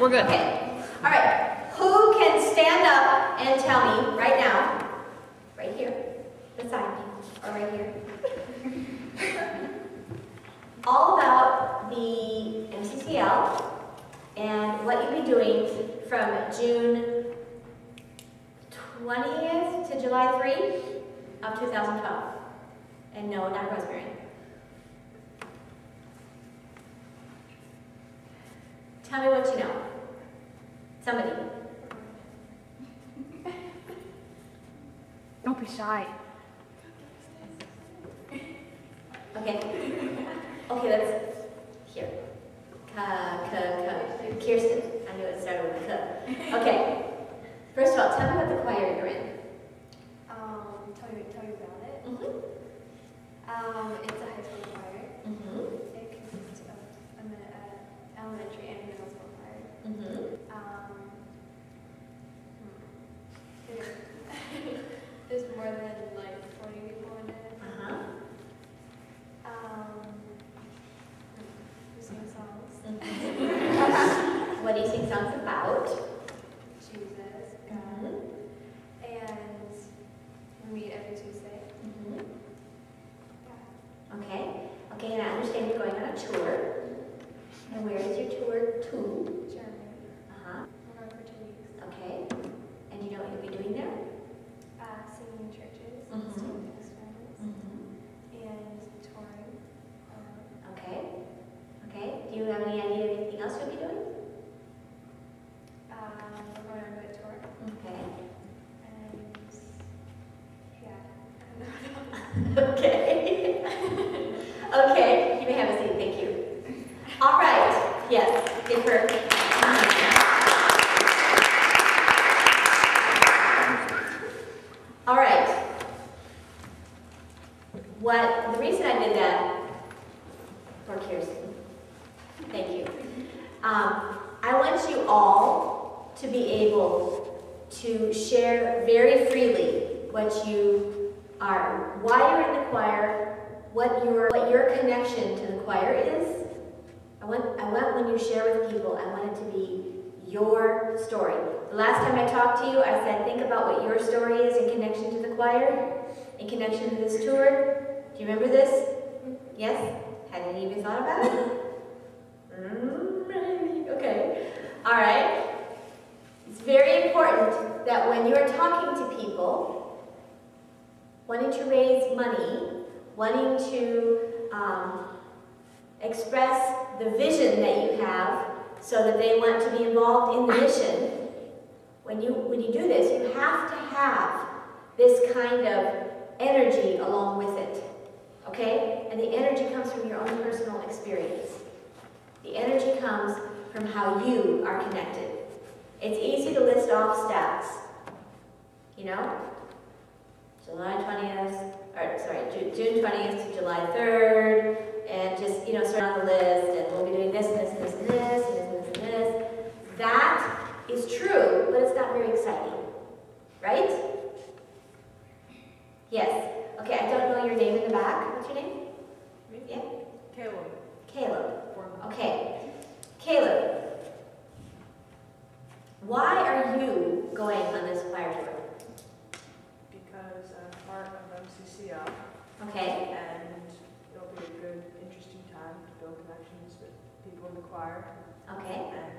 We're good. Okay. All right. Who can stand up and tell me right now, right here, beside me, or right here, all about the MCCL and what you'll be doing from June 20th to July 3 of 2012. And no, not Rosemary. Tell me what you know. Somebody. Don't be shy. Okay. Okay, let's here. Kirsten. I knew it started with K. Okay. First of all, tell me what the choir you're in. Tell you about it. Mm-hmm. It's a high school choir. Mm-hmm. It consists of elementary and middle school choir. Mm-hmm. There's more than like 40 people in it. Uh-huh. We sing songs. Mm-hmm. What do you sing songs about? Jesus, Mm-hmm. God. And we meet every Tuesday. Mm-hmm. Yeah. Okay. Okay, and I understand you're going on a tour. And where is your tour to? Germany. Uh-huh. We're going for 2 weeks. Okay. And you know what you'll be doing there? Singing in churches, Mhm. student festivals, Mm-hmm. and touring. Okay. Okay. Do you have any idea of anything else you'll be doing? We're going on a tour. Okay. And yeah. Okay. Okay. You may have a seat. Thank you. All right. Yes. Give her. All right. The reason I did that for Kirsten, thank you. I want you all to be able to share very freely what you are, why you're in the choir, what your connection to the choir is. I want when you share with people, I want it to be your story. The last time I talked to you, I said, think about what your story is in connection to the choir, in connection to this tour. Do you remember this? Yes? Hadn't even thought about it? Okay. All right. It's very important that when you're talking to people, wanting to raise money, wanting to express the vision that you have so that they want to be involved in the mission, when you do this, you have to have this kind of energy along with it. Okay? And the energy comes from your own personal experience. The energy comes from how you are connected. It's easy to list off stats. You know? June 20th to July 3rd, and just, start on the list, and we'll be doing this, and this, and this, and this, and this, and this, and this. That is true, but it's not very exciting. Right? Yes. Okay, I don't know your name in the back. What's your name? Me? Yeah? Caleb. Caleb. Okay. Caleb, why are you going on this choir tour? Because I'm part of MCCL. Okay. And it'll be a good, interesting time to build connections with people in the choir. Okay. And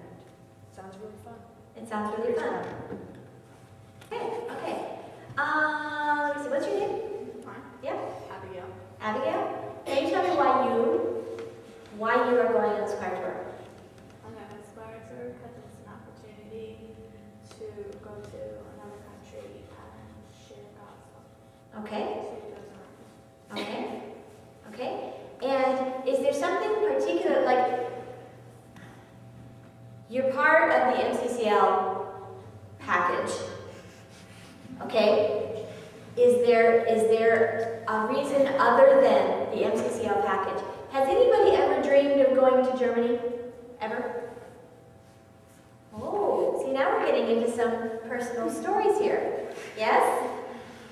it sounds really fun. It sounds really fun. Okay. Okay. Let me see. What's your name? Fine. Yeah. Abigail. Abigail. Can you tell me why you are going on this choir tour? I'm going to Choir Tour because it's an opportunity to go to another country and share gospel. Okay. So it doesn't Okay. Okay. And is there something particular, like you're part of the MCCL package? Okay. Is there a reason other than the MCCL package? Has anybody ever dreamed of going to Germany? Ever? Oh, see, now we're getting into some personal stories here. Yes?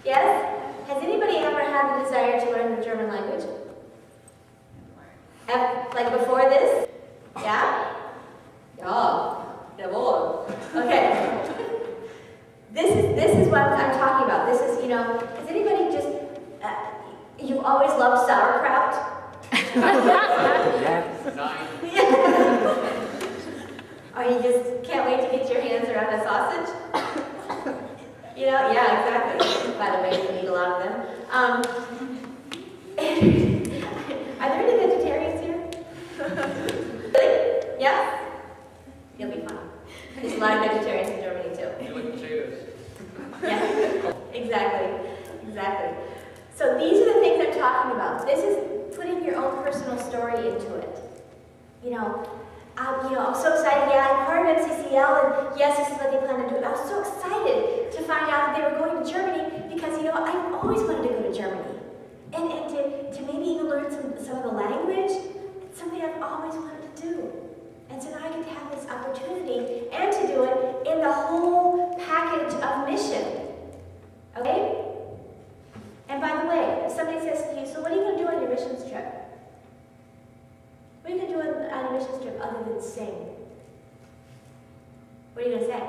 Yes? Has anybody ever had the desire to learn the German language? Like before this? Yeah? Oh, always loved sauerkraut? Yes. Or you just can't wait to get your hands around a sausage? You know, yeah, exactly. By the way, we eat a lot of them. Are there any vegetarians here? Really? Yeah? You'll be fine. There's a lot of vegetarians in Germany too. You like potatoes? Yeah, exactly. So these are the things I'm talking about. This is putting your own personal story into it. I'm so excited. Yeah, I'm part of MCCL, and yes, this is what they plan to do. I was so excited to find out that they were going to Germany because, I've always wanted to go to Germany. And to maybe even learn some of the language. It's something I've always wanted to do. And so now I get to have this opportunity and to do it in the whole package of mission. Okay? And by the way, if somebody says to you, so what are you going to do on your missions trip? What are you going to do on your missions trip other than sing? What are you going to say?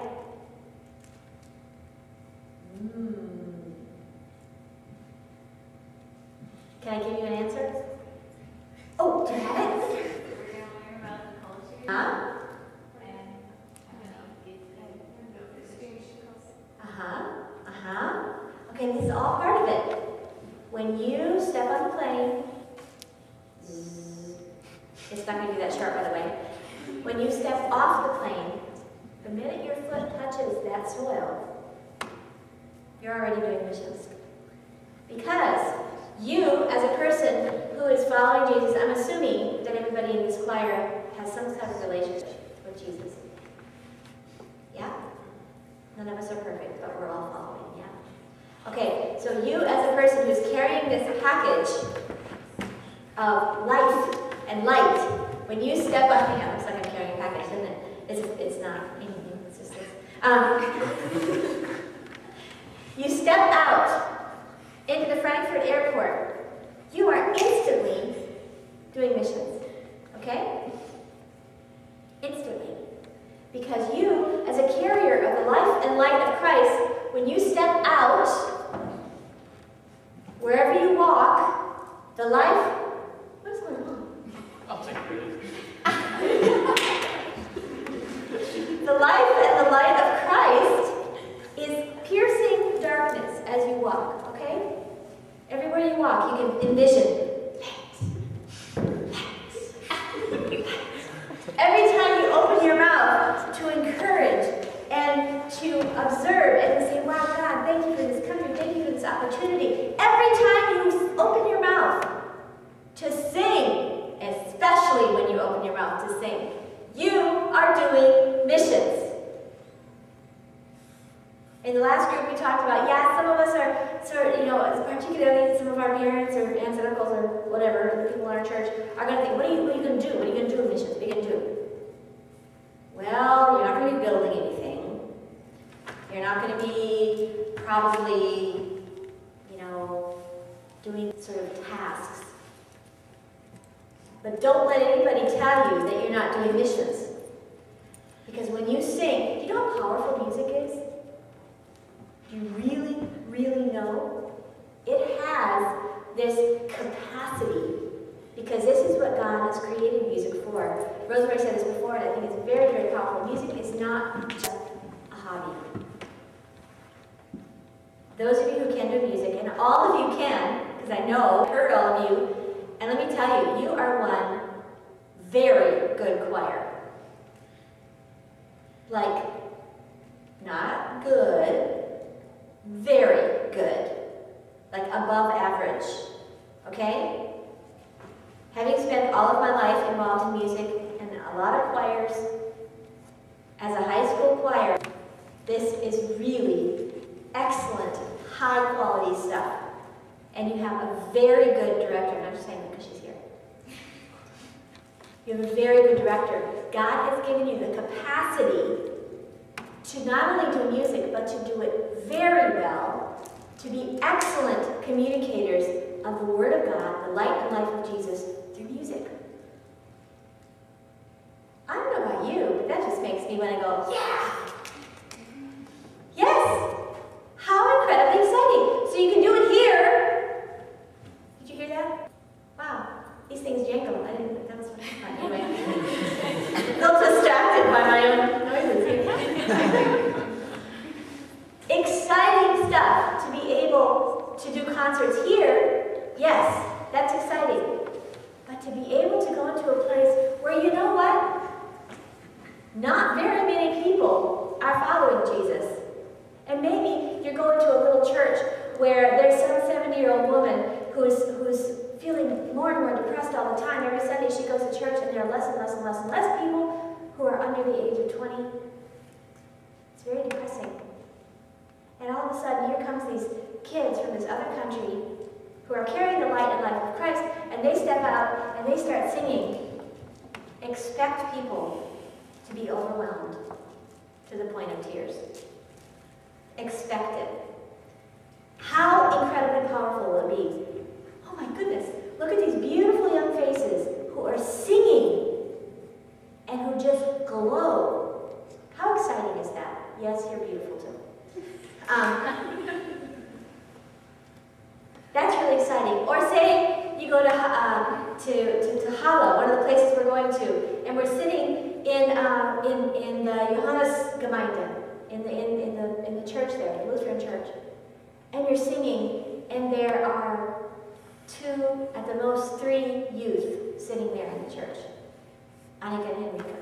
Can I give you an answer? Oh, do you have it? We're going to learn about the culture. Huh? And, Okay, this is all part of it. When you step on the plane, it's not going to be that sharp, by the way. When you step off the plane, the minute your foot touches that soil, you're already doing missions. Because you, as a person who is following Jesus, I'm assuming that everybody in this choir has some kind of relationship with Jesus. Yeah? None of us are perfect, but we're all following, yeah? Okay, so you as a person who's carrying this package of life and light, when you step up, it looks like I'm carrying a package, doesn't it? It's not anything, it's just this. You step out into the Frankfurt airport, you are instantly doing missions, okay? Instantly. Because you, as a carrier of the life and light of Christ, when you step out, wherever you walk, the life, what's going on? I'll take it. The life and the light of Christ is piercing darkness as you walk, okay? Everywhere you walk, you can envision light. Every time you open your mouth to encourage and to observe and to say, wow, God, thank you for this country, thank you for this opportunity. Every time you open your mouth to sing, especially when you open your mouth to sing, you are doing missions. In the last group we talked about, yeah, some of us are particularly some of our parents or aunts and uncles or whatever, the people in our church, are going to think, what are you going to do? What are you going to do in missions? What are you going to do? Well, you're not going to be building anything. You're not going to be probably, doing sort of tasks. But don't let anybody tell you that you're not doing missions. Because when you sing, do you know how powerful music is? Do you really, really know? It has this capacity. Because this is what God has created music for. Rosemary said this before, and I think it's very, very powerful. Music is not just a hobby. Those of you who can do music, and all of you can, because I know, I've heard all of you, and let me tell you, you are one very good choir. Like, not good, very good. Like above average, okay? Having spent all of my life involved in music and a lot of choirs, as a high school choir, this is really excellent, high quality stuff. And you have a very good director. And I'm just saying that because she's here. You have a very good director. God has given you the capacity to not only do music, but to do it very well, to be excellent communicators of the Word of God, the light and life of Jesus, through music. I don't know about you, but that just makes me want to go, yeah! Yes! How incredibly exciting! So you can do it here. Did you hear who's feeling more and more depressed all the time. Every Sunday she goes to church and there are less and less and less and less people who are under the age of 20. It's very depressing. And all of a sudden, here comes these kids from this other country who are carrying the light and life of Christ, and they step out and they start singing, "Expect people to be overwhelmed to the point of tears." Expect it. How incredibly powerful will it be? Oh my goodness, look at these beautiful young faces who are singing and who just glow. How exciting is that? Yes, you're beautiful too. That's really exciting. Or say you go to Halle, one of the places we're going to, and we're sitting in the Johannesgemeinde, in the church there, the Lutheran church, and you're singing, and there are 2, at the most 3 youth sitting there in the church, Annika and Henrika.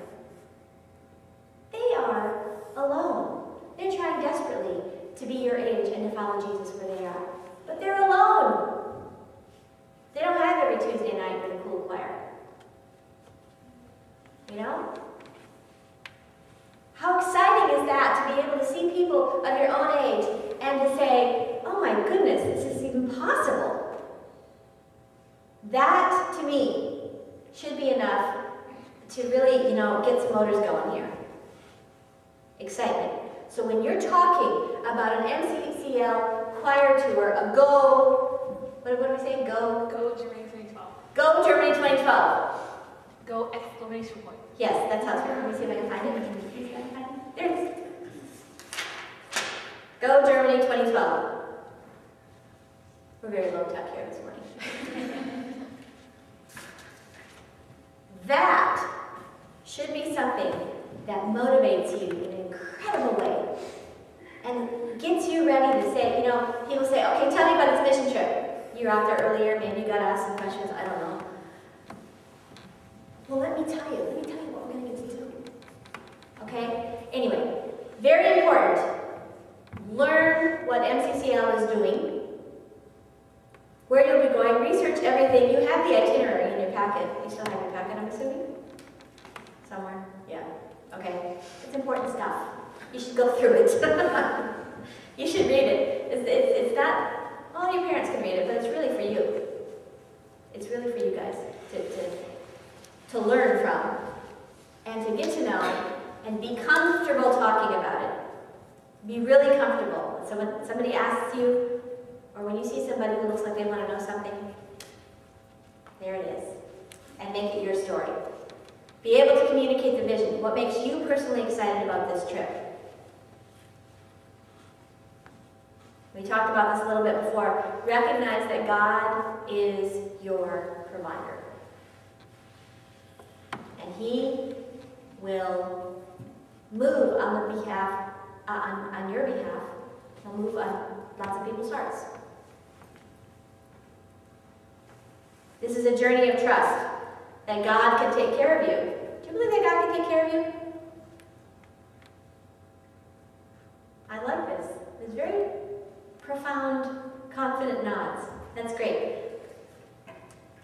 They are alone. They're trying desperately to be your age and to follow Jesus where they are. But they're alone. They don't have every Tuesday night with a cool choir. You know? How exciting is that to be able to see people of your own age and to say, oh my goodness, this is even possible. That, to me, should be enough to really, get some motors going here. Excitement. So when you're talking about an MCCL choir tour, a what do we say? Go Germany 2012. Go Germany 2012. Go exclamation point. Yes, that sounds good. Let me see if I can find it. There it is. Go Germany 2012. We're very low tech here this morning. That should be something that motivates you in an incredible way and gets you ready to say, people say, okay, tell me about this mission trip. You were out there earlier, maybe you got to ask some questions, I don't know. Well, let me tell you what we're going to get to do. Okay? Anyway, very important. Learn what MCCL is doing, where you'll be going, research everything. You have the itinerary in your packet. You still have your packet, I'm assuming? Somewhere? Yeah. Okay. It's important stuff. You should go through it. You should read it. It's not, all your parents can read it, but it's really for you. It's really for you guys to learn from and to get to know and be comfortable talking about it. Be really comfortable. So when somebody asks you, or when you see somebody who looks like they want to know something, there it is. And make it your story. Be able to communicate the vision. What makes you personally excited about this trip? We talked about this a little bit before. Recognize that God is your provider. And He will move on the behalf, on your behalf. He'll move on lots of people's hearts. This is a journey of trust that God can take care of you. Do you believe that God can take care of you? I like this. It's very profound, confident nods. That's great.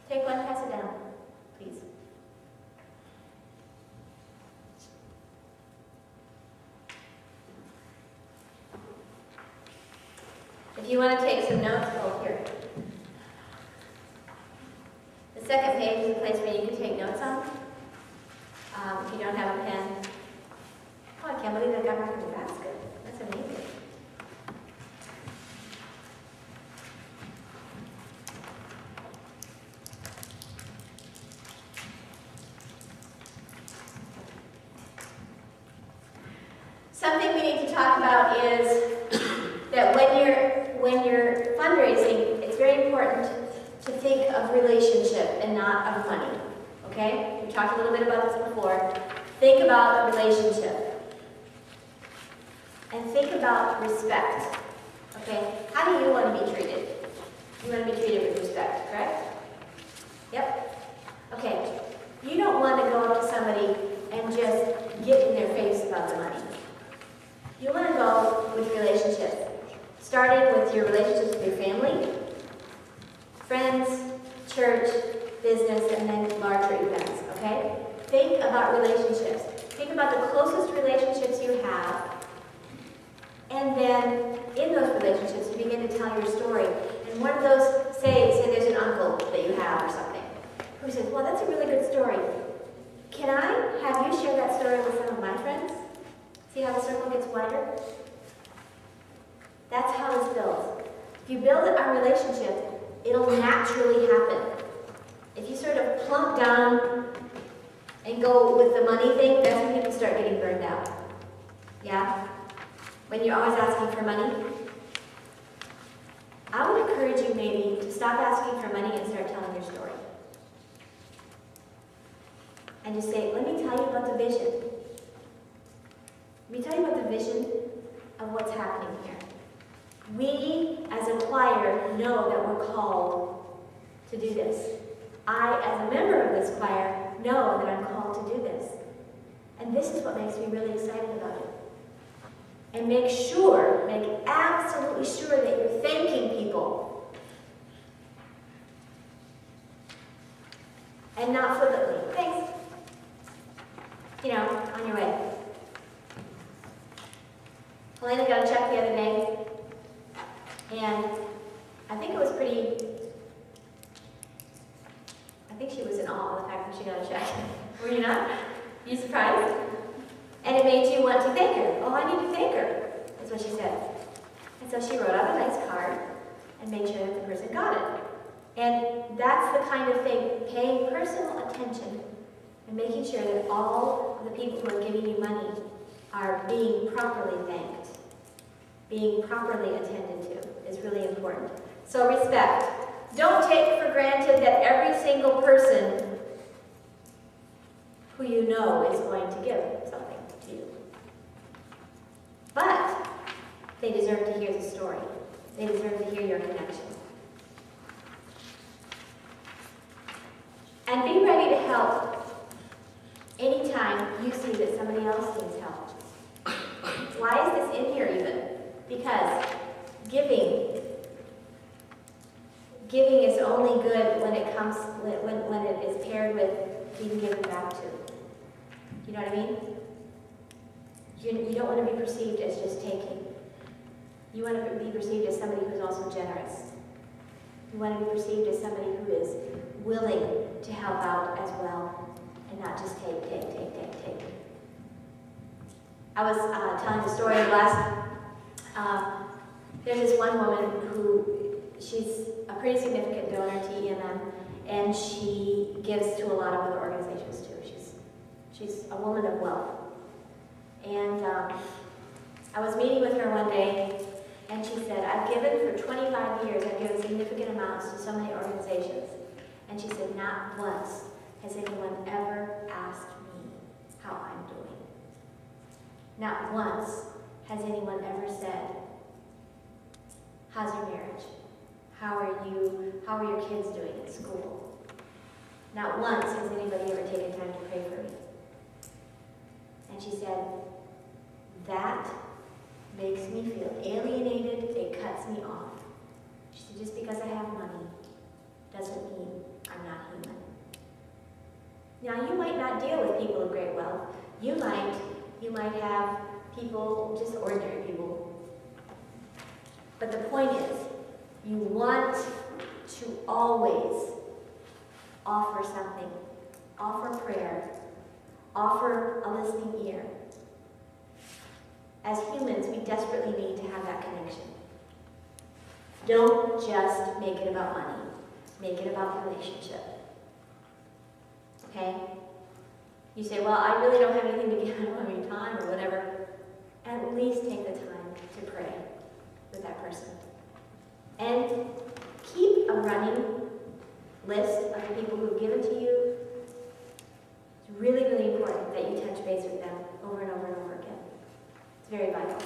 Take one, pass it down, please. If you want to take some notes, oh, here. The second page is a place where you can take notes on. If you don't have a pen. Oh, I can't believe I got back in the basket. That's amazing. Something we need to talk about is that when you're fundraising, it's very important to think of relationship and not of money. Okay? We talked a little bit about this before. Think about relationship. And think about respect. Okay? How do you want to be treated? You want to be treated with respect, correct? Yep. Okay. You don't want to go up to somebody and just get in their face about the money. You want to go with relationships. Starting with your relationships with your family, friends, friends, church, business, and then larger events, okay? Think about relationships. Think about the closest relationships you have. And then in those relationships, you begin to tell your story. And one of those, say there's an uncle that you have or something, who says, well, that's a really good story. Can I have you share that story with some of my friends? See how the circle gets wider? That's how this builds. If you build a relationship, it'll naturally happen. If you sort of plunk down and go with the money thing, that's when people start getting burned out. Yeah? When you're always asking for money. I would encourage you maybe to stop asking for money and start telling your story. And just say, let me tell you about the vision. Let me tell you about the vision of what's happening here. We, as a choir, know that we're called to do this. I, as a member of this choir, know that I'm called to do this. And this is what makes me really excited about it. And make absolutely sure that you're thanking people. And not flippantly. Thanks. You know, on your way. Helena got a check the other day. And I think it was I think she was in awe of the fact that she got a check. Were you not? You surprised? And it made you want to thank her. Oh, I need to thank her. That's what she said. And so she wrote out a nice card and made sure that the person got it. And that's the kind of thing, paying personal attention and making sure that all of the people who are giving you money are being properly thanked, being properly attended to is really important. So respect. Don't take for granted that every single person who you know is going to give something to you. But they deserve to hear the story. They deserve to hear your connection. And be ready to help anytime you see that somebody else needs help. Why is this in here even? Because giving is only good when it comes when it is paired with being given back to. You know what I mean? You don't want to be perceived as just taking. You want to be perceived as somebody who's also generous. You want to be perceived as somebody who is willing to help out as well and not just take. I was telling the story there's this one woman who, she's a pretty significant donor to EMM, and she gives to a lot of other organizations too. She's a woman of wealth. And I was meeting with her one day, and she said, I've given for 25 years, I've given significant amounts to so many organizations. And she said, not once has anyone ever asked me how I'm doing. Not once has anyone ever said, how's your marriage? How are your kids doing at school? Not once has anybody ever taken time to pray for me. And she said, that makes me feel alienated, it cuts me off. She said, just because I have money doesn't mean I'm not human. Now, you might not deal with people of great wealth. You might have people, just ordinary people. But the point is, you want to always offer something. Offer prayer. Offer a listening ear. As humans, we desperately need to have that connection. Don't just make it about money. Make it about relationship. Okay? You say, well, I really don't have anything to give, I don't have any time or whatever. At least take the time to pray with that person. And keep a running list of the people who've given to you. It's really, really important that you touch base with them over and over and over again. It's very vital.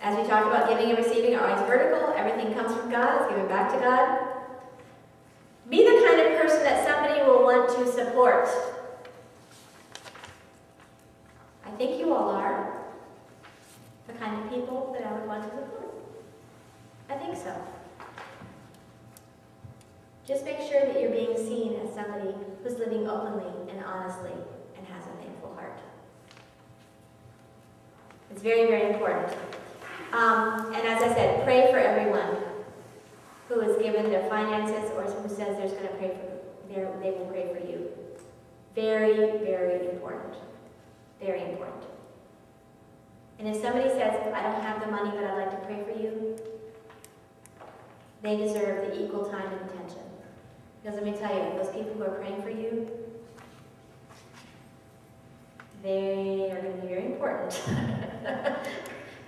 As we talked about, giving and receiving are always vertical. Everything comes from God. It's given back to God. Be the kind of person that somebody will want to support. I think you all are. want to support. I think so. Just make sure that you're being seen as somebody who's living openly and honestly and has a thankful heart. It's very, very important. And as I said, pray for everyone who is given their finances or who says there's going to pray for, they will pray for you. Very, very important. Very important. And if somebody says, I don't have the money, but I'd like to pray for you, they deserve the equal time and attention. Because let me tell you, those people who are praying for you, they are going to be very important.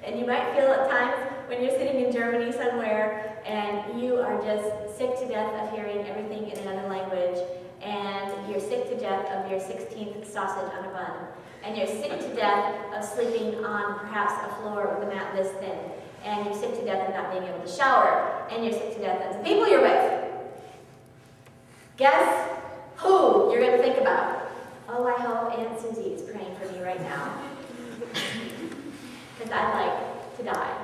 And you might feel at times when you're sitting in Germany somewhere and you are just sick to death of hearing everything in another language, and you're sick to death of your 16th sausage on a bun, and you're sick to death of sleeping on perhaps a floor with a mat this thin, and you're sick to death of not being able to shower, and you're sick to death of the people you're with. Guess who you're going to think about? Oh, I hope Aunt Susie is praying for me right now. Because I'd like to die.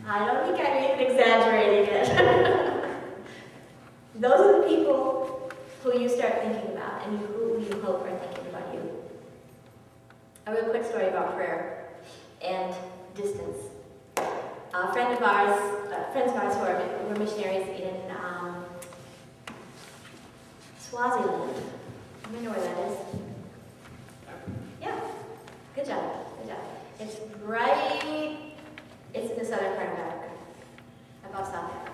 I don't think I'm even exaggerating it. Those are the people who you start thinking about and who you hope are thinking about you. A real quick story about prayer and distance. Friends of ours who were missionaries in Swaziland. You know where that is? Yeah. Good job. Good job. It's it's in the southern part of Africa, above South Africa.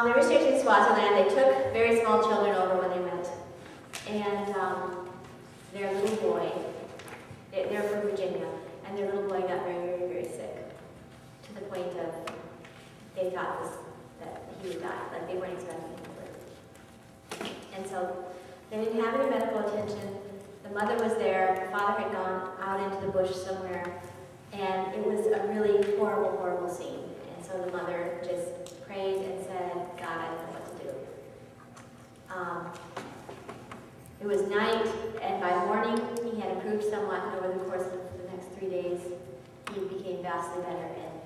They were missionaries in Swaziland. They took very small children over when they went. And their little boy, they're from Virginia, and their little boy got very, very, very sick. To the point of, they thought that he would die, like they weren't expecting him to live. And so they didn't have any medical attention. The mother was there, the father had gone out into the bush somewhere, and it was a really horrible, horrible scene. And so the mother just prayed and said, God, I don't know what to do. It was night, and by morning he had improved somewhat, and over the course of the next 3 days, he became vastly better, and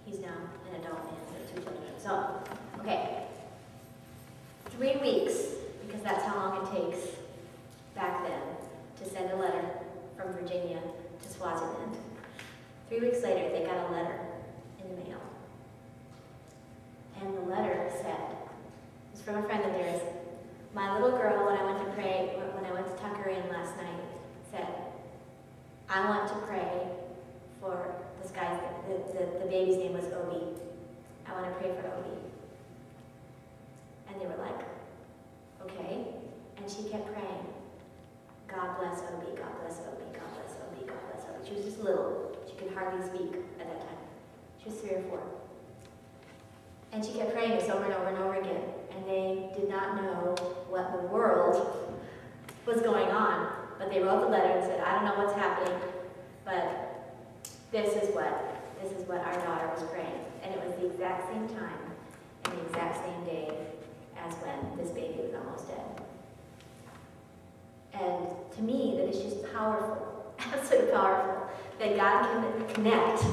he's now an adult man with 2 children. So, okay, 3 weeks, because that's how long it takes back then to send a letter from Virginia to Swaziland. 3 weeks later, they got a letter in the mail. And the letter said, it was from a friend of theirs, my little girl, when I went to pray, when I went to tuck her in last night, said, I want to pray for this guy, the baby's name was Obi. I want to pray for Obi. And they were like, okay. And she kept praying, God bless Obi, God bless Obi, God bless Obi, God bless Obi. She was just little. She could hardly speak at that time. She was 3 or 4. And she kept praying this over and over and over again. And they did not know what the world was going on. But they wrote the letter and said, I don't know what's happening, but this is what our daughter was praying. And it was the exact same time and the exact same day as when this baby was almost dead. And to me, that is just powerful, absolutely powerful, that God can connect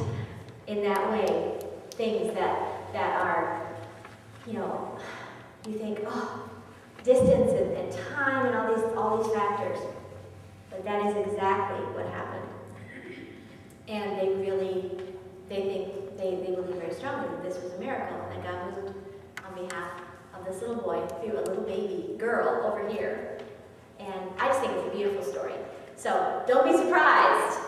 in that way things that are, you know, you think, oh, distance and time and all these factors. But that is exactly what happened. And they believe very strongly that this was a miracle, and that God moved on behalf of this little boy through a little baby girl over here. And I just think it's a beautiful story. So don't be surprised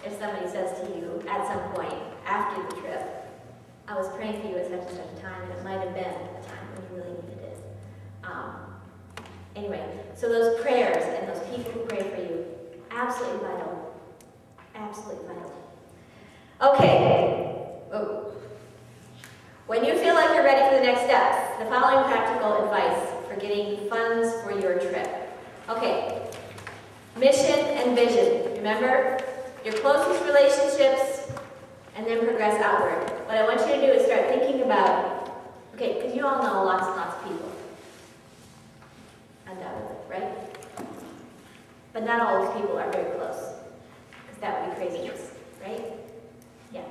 if somebody says to you at some point after the trip, I was praying for you at such and such a time, and it might have been a time when you really needed it. Anyway, so those prayers and those people who pray for you, absolutely vital. Absolutely vital. Okay. Oh. When you feel like you're ready for the next steps, the following practical advice for getting funds for your trip. Okay. Mission and vision. Remember? Your closest relationships, and then progress outward. What I want you to do is start thinking about, okay, because you all know lots and lots of people. Undoubtedly, right? But not all those people are very close. craziness, right? Yeah,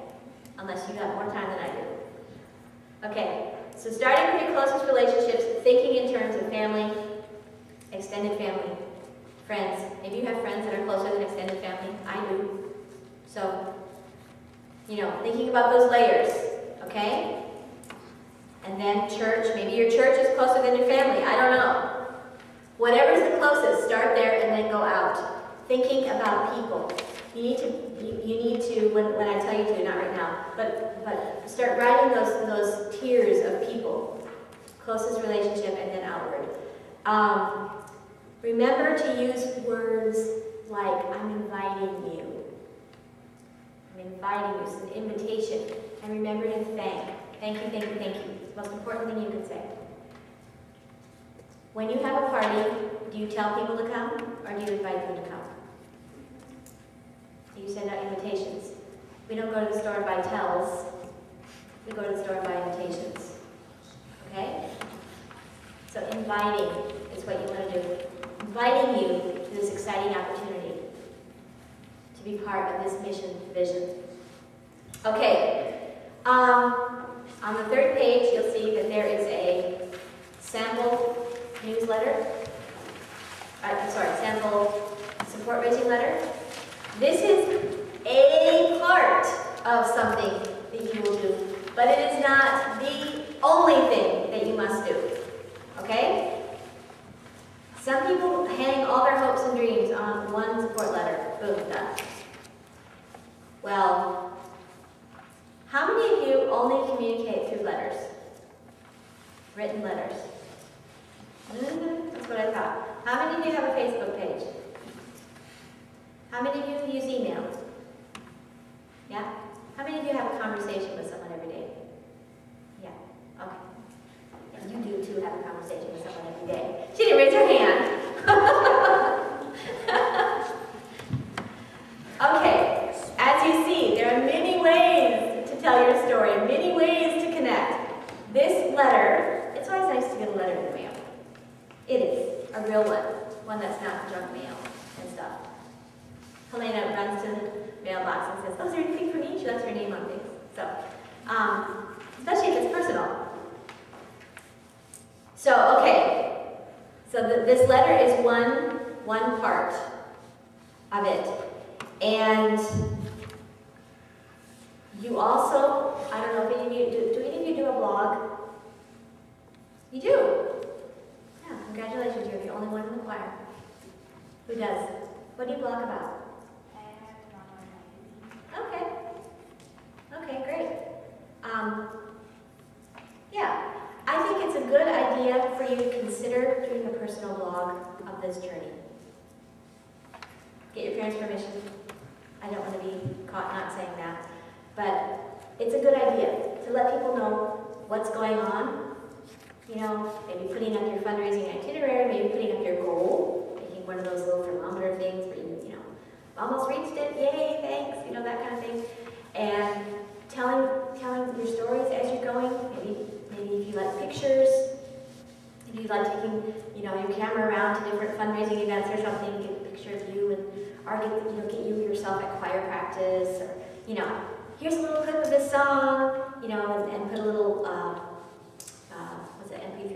unless you have more time than I do. Okay, so starting with your closest relationships, thinking in terms of family, extended family, friends. Maybe you have friends that are closer than extended family. I do. So, thinking about those layers, okay? And then church. Maybe your church is closer than your family. I don't know. Whatever's the closest, start there and then go out. Thinking about people. You need to, when I tell you to, not right now, but start writing those tiers of people. Closest relationship and then outward. Remember to use words like, I'm inviting you. I'm inviting you. It's an invitation. And remember to thank. Thank you, thank you, thank you. It's the most important thing you can say. When you have a party, do you tell people to come or do you invite them to come? Do you send out invitations? We don't go to the store and buy tells. We go to the store and buy invitations. Okay? So inviting is what you want to do. Inviting you to this exciting opportunity to be part of this mission vision. Okay. On the third page, you'll see that there is a sample newsletter. Sample support raising letter. This is a part of something that you will do, but it is not the only thing that you must do. Okay? Some people hang all their hopes and dreams on one support letter. Boom, done. Well, how many of you only communicate through letters? Written letters. That's what I thought. How many of you have a Facebook page? How many of you use email? Yeah? How many of you have a conversation with someone every day? Yeah. Okay. And you do too have a conversation with someone every day. She didn't raise her hand. Okay. As you see, there are many ways to tell your story, many ways to connect. This letter, it's always nice to get a letter in the mail. It is a real one that's not junk mail and stuff. Helena runs to the mailbox and says, "Oh, is there anything for me?" She lets her name on things. So, especially if it's personal. So, okay. So this letter is one part of it. And you also, I don't know if any of you, do any of you do a blog? You do? Yeah, congratulations, you're the only one in the choir who does. What do you blog about? Okay. Okay, great. Yeah, I think it's a good idea for you to consider doing a personal blog of this journey. Get your parents' permission. I don't want to be caught not saying that. But it's a good idea to let people know what's going on. Maybe putting up your fundraising itinerary, maybe putting up your goal, making one of those little thermometer things where you almost reached it, yay, thanks, that kind of thing. And telling your stories as you're going. Maybe if you like pictures, if you like taking, your camera around to different fundraising events or something, get a picture of you or get you yourself at choir practice, or, here's a little clip of this song, and put a little, what's it, MP3?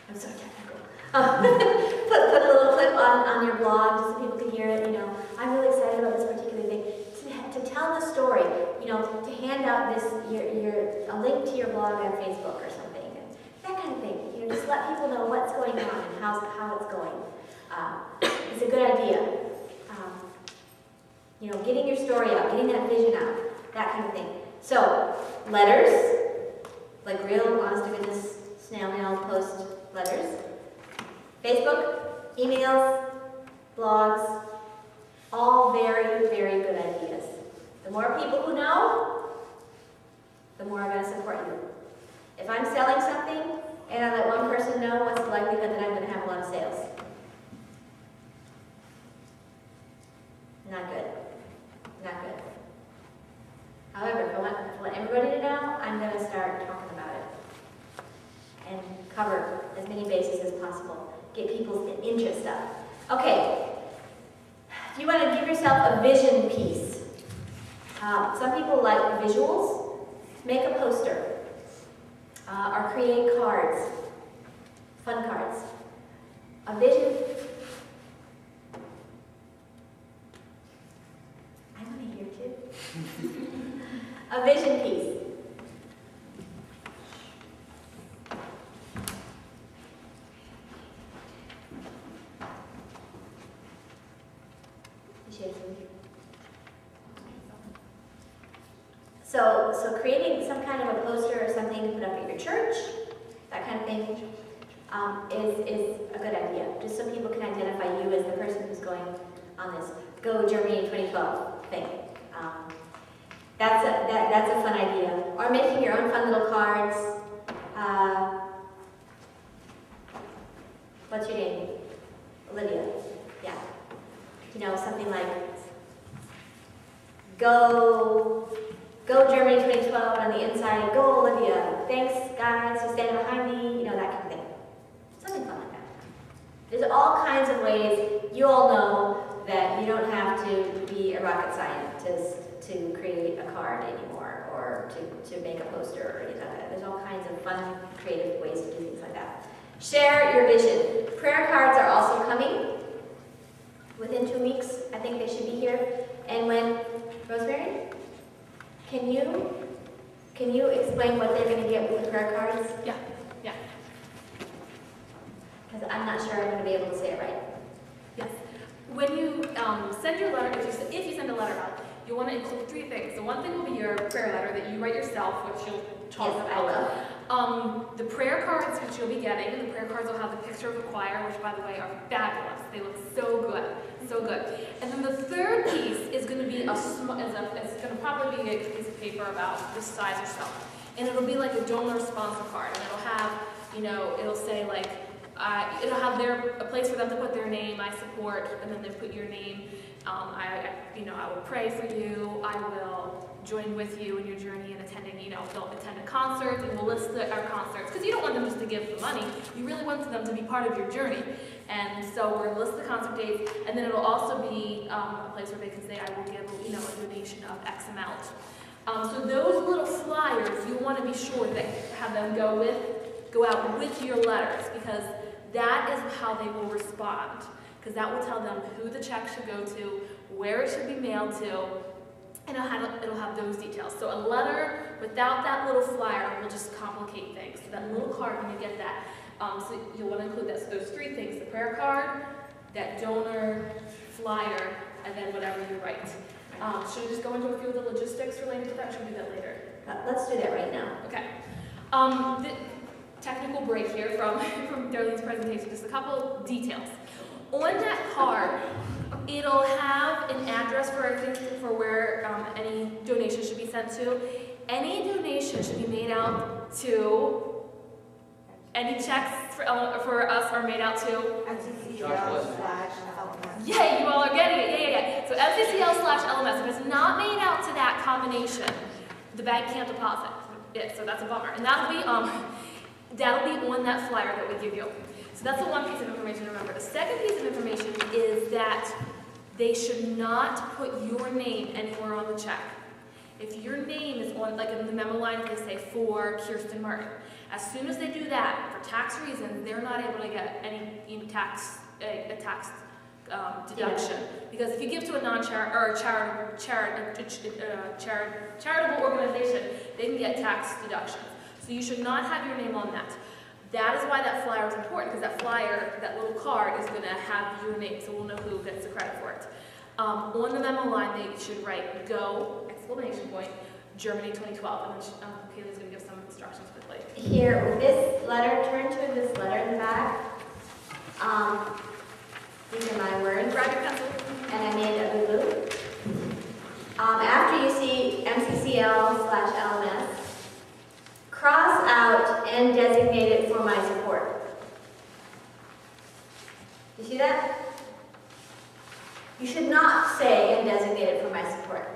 I'm so technical. Put a little clip on your blog just so people can hear it, I'm really excited about this particular thing. To tell the story, to hand out a link to your blog on Facebook or something, and that kind of thing. Just let people know what's going on and how it's going. It's a good idea. Getting your story out, getting that vision out, that kind of thing. So, letters, like real, honest-to-goodness, snail mail post letters. Facebook, emails, blogs, all very, very good ideas. The more people who know, the more I'm going to support you. If I'm selling something and I let one person know, what's the likelihood that I'm going to have a lot of sales? Not good. Not good. However, if I want everybody to know, I'm going to start talking about it and cover as many bases as possible. Get people's interest up. Okay. Do you want to give yourself yourself a vision piece. Some people like visuals. Make a poster or create cards, fun cards. A vision. I want to hear too. A vision piece. So creating some kind of a poster or something to put up at your church, that kind of thing, is a good idea. Just so people can identify you as the person who's going on this Go Germany 2012 thing. That's a fun idea. Or making your own fun little cards. What's your name? Olivia. Yeah. You know, something like Go Germany 2012 on the inside, Go Olivia. Thanks guys for standing behind me, you know, that kind of thing. Something fun like that. There's all kinds of ways. You all know that you don't have to be a rocket scientist to create a card anymore or to make a poster or anything like that. There's all kinds of fun, creative ways to do things like that. Share your vision. Prayer cards are also coming. Within 2 weeks, I think they should be here. And when, Rosemary, can you explain what they're going to get with the prayer cards? Yeah. Because I'm not sure I'm going to be able to say it right. Yes. When you send your letter, if you send a letter out, you want to include 3 things. The one thing will be your prayer letter that you write yourself, which you'll talk Yes, about. I will. The prayer cards, which you'll be getting, and the prayer cards will have the picture of the choir, which, by the way, are fabulous. They look so good, so good. And then the third piece is going to be it's going to probably be a piece of paper about this size or so, and it'll be like a donor sponsor card, and it'll have, you know, it'll say like, it'll have a place for them to put their name, I support, and then they put your name. I will pray for you. I will join with you in your journey in attending, they'll attend a concert, and we'll list our concerts, because you don't want them just to give the money. You really want them to be part of your journey. And so we're going to list the concert dates, and then it'll also be a place where they can say, I will give, a donation of X amount. So those little flyers, you want to be sure that have them go out with your letters, because that is how they will respond. Because that will tell them who the check should go to, where it should be mailed to, and it'll have those details. So a letter without that little flyer will just complicate things. So that little card, when you get that, so you'll want to include that. So those 3 things: the prayer card, that donor flyer, and then whatever you write. Should we just go into a few of the logistics related to that? Or should we do that later? Let's do that right now. Okay. The technical break here from Darlene's presentation. Just a couple details. On that card, it'll have an address for where any donation should be sent to. Any donation should be made out to. Any checks for us are made out to. Yeah, you all are getting it. Yeah. So MCCL/LMS. If it's not made out to that combination, the bank can't deposit it. So that's a bummer. And that'll be on that flyer that we give you. So that's the one piece of information to remember. The second piece of information is that they should not put your name anywhere on the check. If your name is on, like in the memo line, they say for Kirsten Martin. As soon as they do that, for tax reasons, they're not able to get any tax deduction. Because if you give to a charitable organization, they can get tax deductions. So you should not have your name on that. That is why that flyer is important, because that flyer, that little card, is going to have your name, so we'll know who gets the credit for it. On the memo line, they should write "Go!" Germany 2012, and then Kaylee's going to give some instructions quickly. Here, with this letter, turn to this letter in the back. These are my words. Grab your pencil. And I made a boo-boo. After you see MCCL/LMS, cross out and designate it for my support. You see that? You should not say and designate it for my support.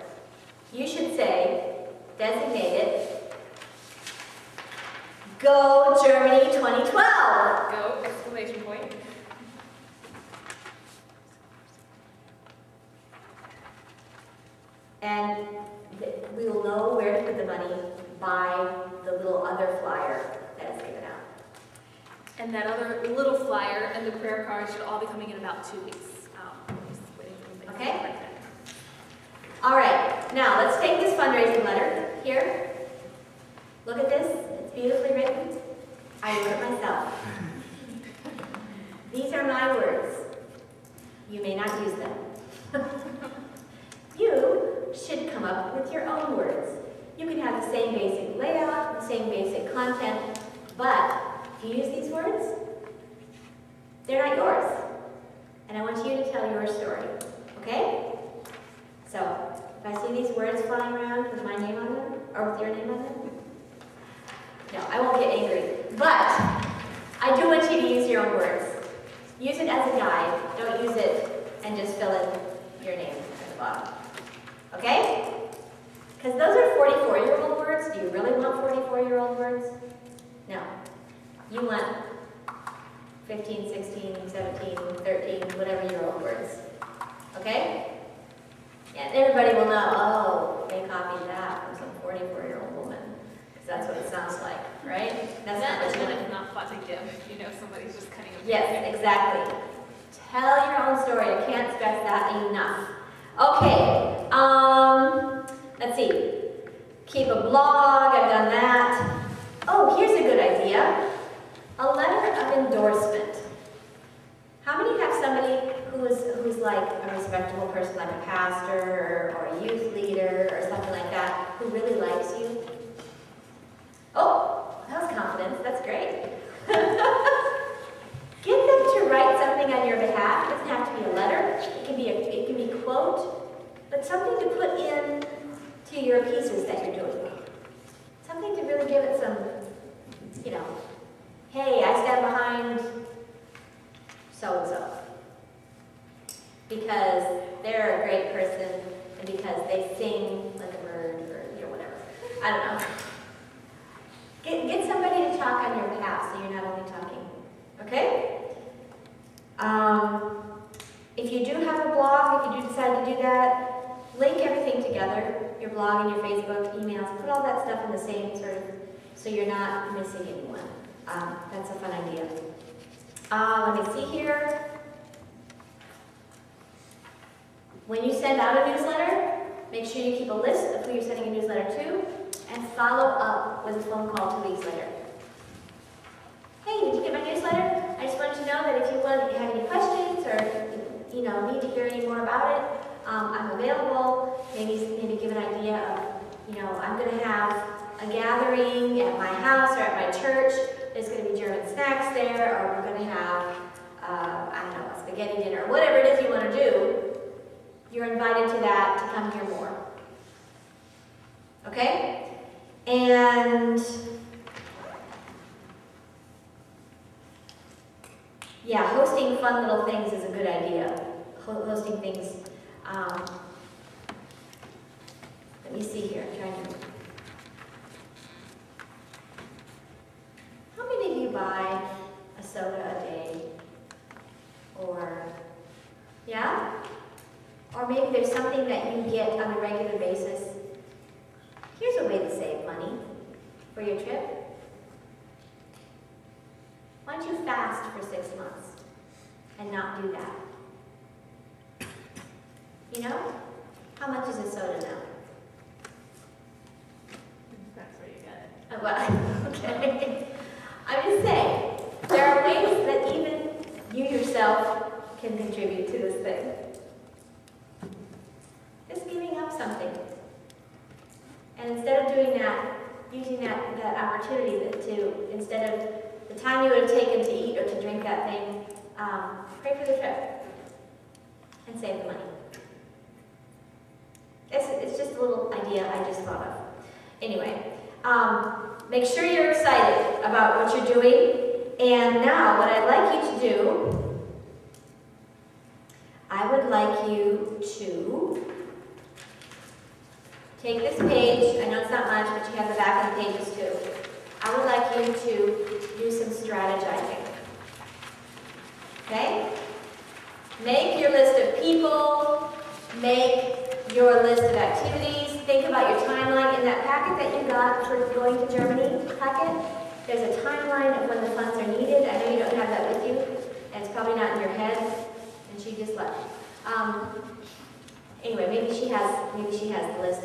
You should say, designate it, Go Germany 2012. Go! Exclamation point. And we will know where to put the money by the little other flyer that is given out. And that other little flyer and the prayer card should all be coming in about 2 weeks. Just waiting for the things Okay. to be printed. All right, now let's take this fundraising letter here. Look at this, it's beautifully written. I wrote it myself. These are my words. You may not use them. You should come up with your own words. You can have the same basic layout, the same basic content, but if you use these words, they're not yours. And I want you to tell your story, okay? So, if I see these words flying around with my name on them, or with your name on them, no, I won't get angry. But I do want you to use your own words. Use it as a guide. Don't use it and just fill in your name at the bottom. Okay? Because those are 44-year-old words. Do you really want 44-year-old words? No. You want 15, 16, 17, 13, whatever-year-old words. Okay? And everybody will know, oh, they copied that from some 44-year-old woman. Because that's what it sounds like, right? That's not what you want. It's not fun to give. You know, somebody's just cutting a Yes, exactly. Tell your own story. I can't stress that enough. Okay, let's see. Keep a blog, I've done that. Oh, here's a good idea. A letter of endorsement. How many have somebody who's like a respectable person, like a pastor or a youth leader or something like that, who really likes you? Oh, that was confidence. That's great. Get them to write something on your behalf. It doesn't have to be a letter. It can be a quote, but something to put in to your pieces that you're doing. Something to really give it some, you know, hey, I stand behind so-and-so. Because they're a great person and because they sing like a bird or, you know, whatever. I don't know. Get somebody to talk on your behalf so you're not only talking. Okay? If you do have a blog, if you do decide to do that, link everything together, your blog and your Facebook, emails, put all that stuff in the same sort of, so you're not missing anyone. That's a fun idea. Let me see here. When you send out a newsletter, make sure you keep a list of who you're sending a newsletter to, and follow up with a phone call 2 weeks later. Hey, did you get my newsletter? I just wanted to know that if you have any questions or need to hear any more about it, I'm available. Maybe give an idea of, I'm going to have a gathering at my house or at my church. There's going to be German snacks there, or we're going to have, a spaghetti dinner, whatever it is you want to do. You're invited to that to come hear more. Okay? And yeah, hosting fun little things is a good idea. Hosting things. Let me see here. I'm trying to. How many of you buy a soda a day? Or, yeah? Or maybe there's something that you get on a regular basis. Here's a way to save money for your trip. Why don't you fast for 6 months and not do that? How much is a soda now? That's where you get it. Oh, well, okay. I'm just saying, there are ways that even you yourself can contribute to this thing. Just giving up something. And instead of doing that, using that opportunity to, instead of the time you would have taken to eat or to drink that thing, pray for the trip and save the money. It's just a little idea I just thought of. Anyway, make sure you're excited about what you're doing. And now, what I'd like you to do, I would like you to take this page. I know it's not much, but you have the back of the pages too. I would like you to do some strategizing. Okay? Make your list of people. Make your list of activities. Think about your timeline. In that packet that you got for going to Germany packet, there's a timeline of when the funds are needed. I know you don't have that with you, and it's probably not in your head, and she just left. Anyway, maybe she has the list